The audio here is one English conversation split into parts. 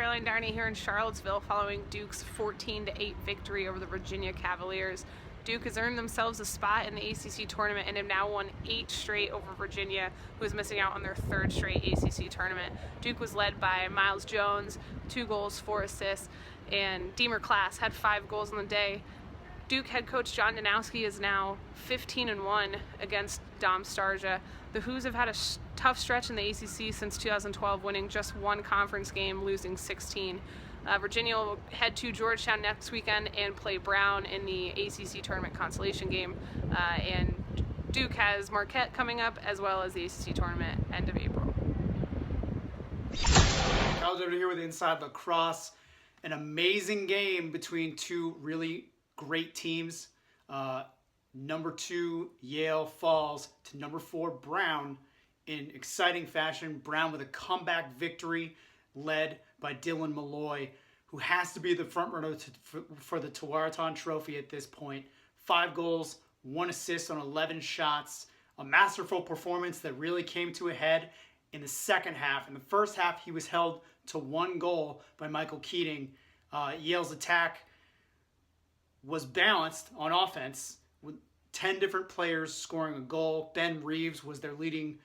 Caroline Darney here in Charlottesville following Duke's 14-8 victory over the Virginia Cavaliers. Duke has earned themselves a spot in the ACC tournament and have now won 8 straight over Virginia, who is missing out on their 3rd straight ACC tournament. Duke was led by Miles Jones, 2 goals, 4 assists, and Deemer Class had 5 goals on the day. Duke head coach John Danowski is now 15-1 against Dom Starja. The Hoos have had a tough stretch in the ACC since 2012, winning just 1 conference game, losing 16. Virginia will head to Georgetown next weekend and play Brown in the ACC tournament consolation game. And Duke has Marquette coming up, as well as the ACC tournament end of April. College over here with Inside Lacrosse. An amazing game between 2 really great teams. Number 2 Yale falls to number 4 Brown in exciting fashion. Brown with a comeback victory led by Dylan Malloy, who has to be the front runner for the Tewaaraton Trophy at this point. 5 goals, 1 assist on 11 shots. A masterful performance that really came to a head in the second half. In the first half, he was held to 1 goal by Michael Keating. Yale's attack was balanced on offense with 10 different players scoring a goal. Ben Reeves was their leading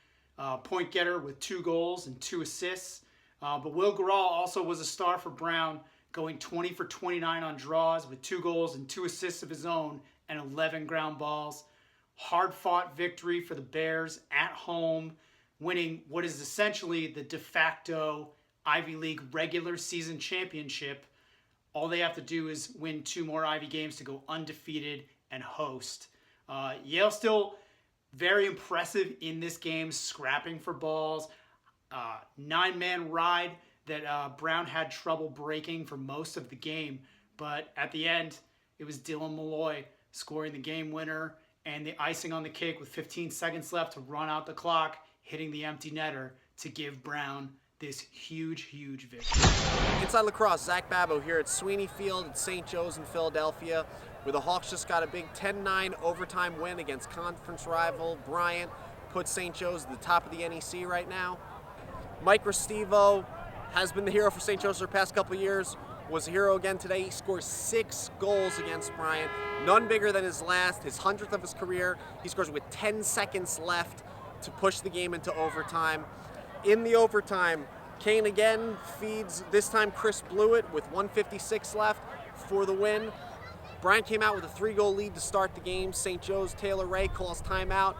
point getter with 2 goals and 2 assists. But Will Gural also was a star for Brown, going 20 for 29 on draws with 2 goals and 2 assists of his own and 11 ground balls. Hard-fought victory for the Bears at home, winning what is essentially the de facto Ivy League regular season championship. All they have to do is win 2 more Ivy games to go undefeated and host. Yale still very impressive in this game, scrapping for balls. 9-man ride that Brown had trouble breaking for most of the game. But at the end, it was Dylan Malloy scoring the game winner and the icing on the cake with 15 seconds left to run out the clock, hitting the empty netter to give Brown this huge, huge victory. Inside Lacrosse, Zach Babbo here at Sweeney Field at St. Joe's in Philadelphia, where the Hawks just got a big 10-9 overtime win against conference rival Bryant, puts St. Joe's at the top of the NEC right now. Mike Restivo has been the hero for St. Joe's for the past couple of years, was a hero again today. He scores 6 goals against Bryant, none bigger than his last, his 100th of his career. He scores with 10 seconds left to push the game into overtime. In the overtime, Kane again feeds, this time Chris Blewett with 1:56 left for the win. Bryant came out with a 3-goal lead to start the game. St. Joe's Taylor Ray calls timeout,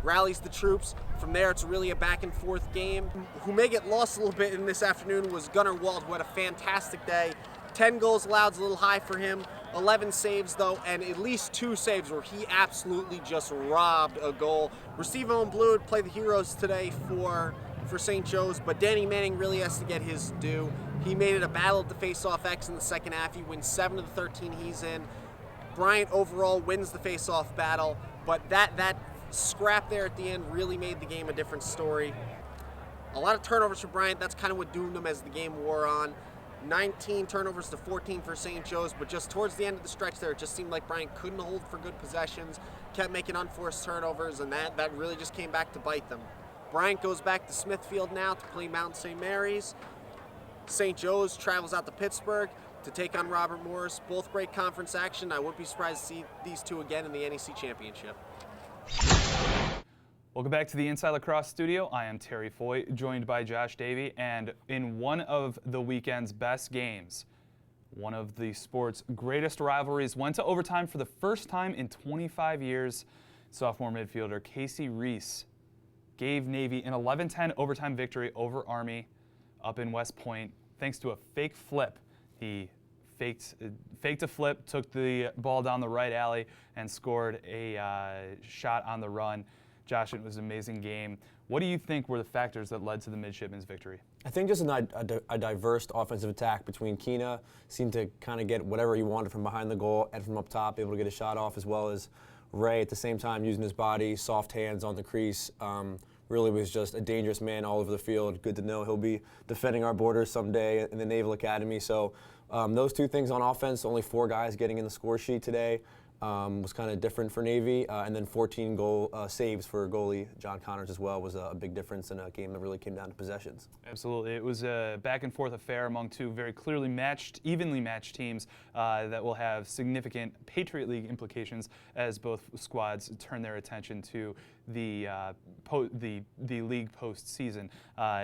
rallies the troops. From there, it's really a back-and-forth game. Who may get lost a little bit in this afternoon was Gunnar Wald, who had a fantastic day. 10 goals allowed is a little high for him. 11 saves, though, and at least 2 saves where he absolutely just robbed a goal. Restivo and Blewett play the heroes today for St. Joe's, but Danny Manning really has to get his due. He made it a battle at the face-off X in the second half. He wins 7 of the 13 he's in. Bryant overall wins the face-off battle, but that scrap there at the end really made the game a different story. A lot of turnovers for Bryant. That's kind of what doomed him as the game wore on. 19 turnovers to 14 for St. Joe's, but just towards the end of the stretch there, it just seemed like Bryant couldn't hold for good possessions, kept making unforced turnovers, and that really just came back to bite them. Bryant goes back to Smithfield now to play Mount St. Mary's. St. Joe's travels out to Pittsburgh to take on Robert Morris. Both great conference action. I wouldn't be surprised to see these 2 again in the NEC Championship. Welcome back to the Inside Lacrosse studio. I am Terry Foy, joined by Josh Davey, and in one of the weekend's best games, one of the sport's greatest rivalries went to overtime for the first time in 25 years. Sophomore midfielder Casey Reese gave Navy an 11-10 overtime victory over Army up in West Point thanks to a fake flip. He faked a flip, took the ball down the right alley, and scored a shot on the run. Josh, it was an amazing game. What do you think were the factors that led to the midshipmen's victory? I think just a diverse offensive attack between Keena, seemed to kind of get whatever he wanted from behind the goal and from up top, able to get a shot off, as well as Ray at the same time using his body, soft hands on the crease. Really was just a dangerous man all over the field. Good to know he'll be defending our borders someday in the Naval Academy. So those 2 things on offense, only 4 guys getting in the score sheet today. was kind of different for Navy, and then 14 goal saves for goalie John Connors as well was a big difference in a game that really came down to possessions. Absolutely. It was a back-and-forth affair among two very clearly matched, evenly matched teams that will have significant Patriot League implications as both squads turn their attention to the league postseason.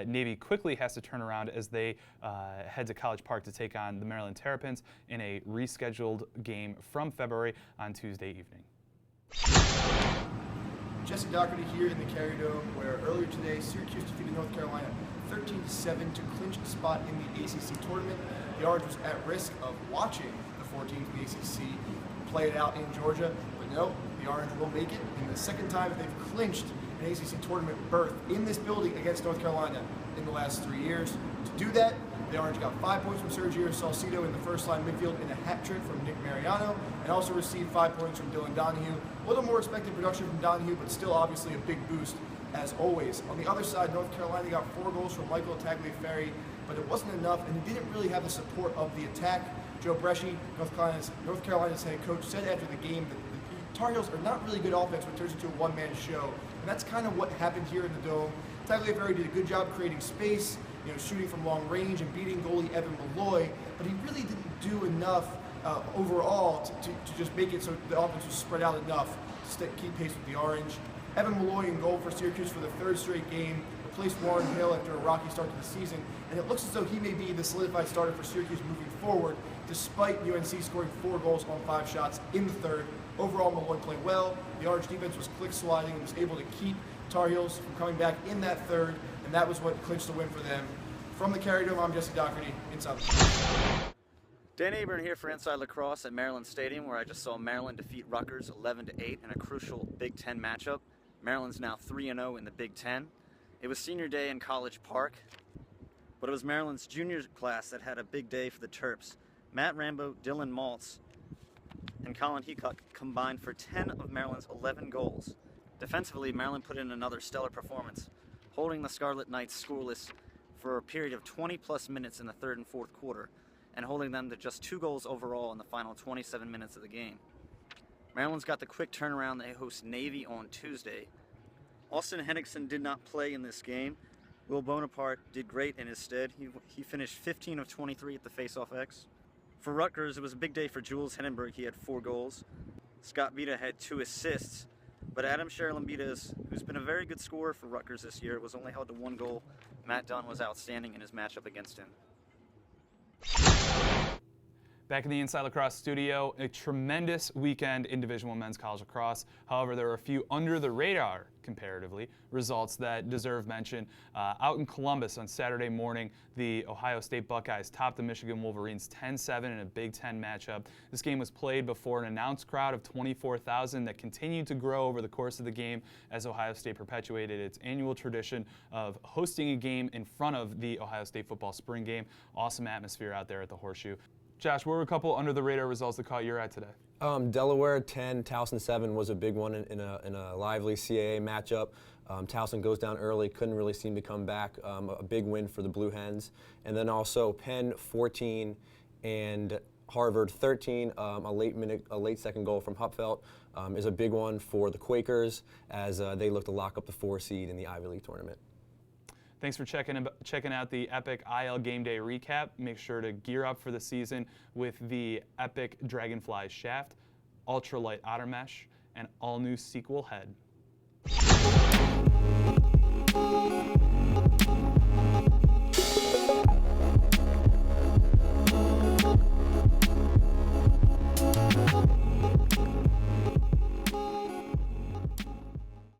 Navy quickly has to turn around as they head to College Park to take on the Maryland Terrapins in a rescheduled game from February on Tuesday evening. Jesse Doherty here in the Carrier Dome, where earlier today Syracuse defeated North Carolina 13-7 to clinch a spot in the ACC tournament. The Orange was at risk of watching the 4 teams in the ACC play it out in Georgia, but no, the Orange will make it in the second time that they've clinched an ACC tournament berth in this building against North Carolina in the last 3 years. To do that, the Orange got 5 points from Sergio Salcido in the first line midfield and a hat trick from Nick Mariano, and also received 5 points from Dylan Donahue. A little more expected production from Donahue, but still obviously a big boost as always. On the other side, North Carolina got 4 goals from Michael Tagliaferri, but it wasn't enough, and it didn't really have the support of the attack. Joe Bresci, North Carolina's head coach, said after the game that the Tar Heels are not really good offense when it turns into a one-man show, and that's kind of what happened here in the Dome. Tagliaferri did a good job creating space, shooting from long range and beating goalie Evan Malloy, but he really didn't do enough overall to just make it so the offense was spread out enough to keep pace with the Orange. Evan Malloy in goal for Syracuse for the 3rd straight game, replaced Warren Hill after a rocky start to the season, and it looks as though he may be the solidified starter for Syracuse moving forward, despite UNC scoring 4 goals on 5 shots in the 3rd. Overall, Malloy played well. The Orange defense was click-sliding and was able to keep Tar Heels from coming back in that 3rd, and that was what clinched the win for them. From the Carrier Dome, I'm Jesse Doherty, Inside Lacrosse. Dan Aburn here for Inside Lacrosse at Maryland Stadium, where I just saw Maryland defeat Rutgers 11-8 in a crucial Big Ten matchup. Maryland's now 3-0 in the Big Ten. It was senior day in College Park, but it was Maryland's junior class that had a big day for the Terps. Matt Rambo, Dylan Maltz, and Colin Heacock combined for 10 of Maryland's 11 goals. Defensively, Maryland put in another stellar performance, holding the Scarlet Knights scoreless for a period of 20-plus minutes in the 3rd and 4th quarter, and holding them to just 2 goals overall in the final 27 minutes of the game. Maryland's got the quick turnaround. They host Navy on Tuesday. Austin Henriksen did not play in this game. Will Bonaparte did great in his stead. He finished 15 of 23 at the face-off X. For Rutgers, it was a big day for Jules Henenberg. He had 4 goals. Scott Vita had 2 assists. But Adam Sherlambita, who's been a very good scorer for Rutgers this year, was only held to 1 goal. Matt Dunn was outstanding in his matchup against him. Back in the Inside Lacrosse studio, a tremendous weekend in Division I men's college lacrosse. However, there were a few under-the-radar, comparatively, results that deserve mention. Out in Columbus on Saturday morning, the Ohio State Buckeyes topped the Michigan Wolverines 10-7 in a Big Ten matchup. This game was played before an announced crowd of 24,000 that continued to grow over the course of the game as Ohio State perpetuated its annual tradition of hosting a game in front of the Ohio State football spring game. Awesome atmosphere out there at the Horseshoe. Josh, what were a couple under-the-radar results that caught your eye today? Delaware 10, Towson 7 was a big one in a lively CAA matchup. Towson goes down early, couldn't really seem to come back. A big win for the Blue Hens. And then also Penn 14 and Harvard 13. A late second goal from Hupfeld is a big one for the Quakers as they look to lock up the 4 seed in the Ivy League tournament. Thanks for checking out the Epoch ILGameday Recap. Make sure to gear up for the season with the Epoch Dragonfly Shaft, Ultralight Otter Mesh, and all-new Sequel Head.